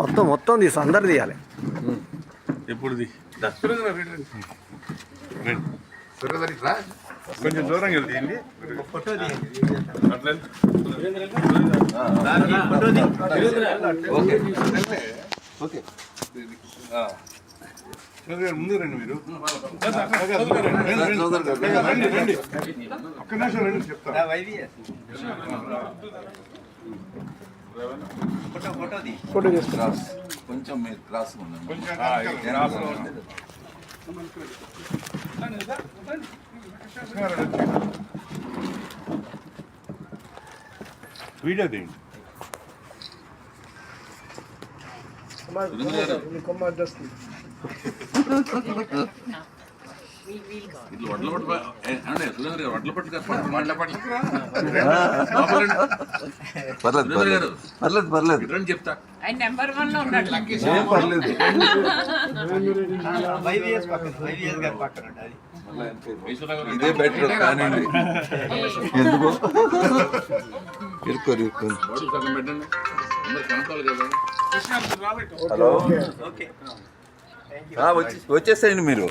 మొత్తం మొత్తం తీసు అందరు తీయాలి. ఎప్పుడుది కొంచెం దూరంగా వెళ్తీయండి. ముందు రండి మీరు. రండి ఒక్క నిమిషం రండి చెప్తా. ఫోటో తీసుకురా. కొంచెం మీరు క్రాస్ వీడియో తీయండి. పర్లేదు చెప్తా. ఇదే బెటర్ కానీ ఎందుకు ఇరుకోరు హలో వచ్చేసేయండి మీరు.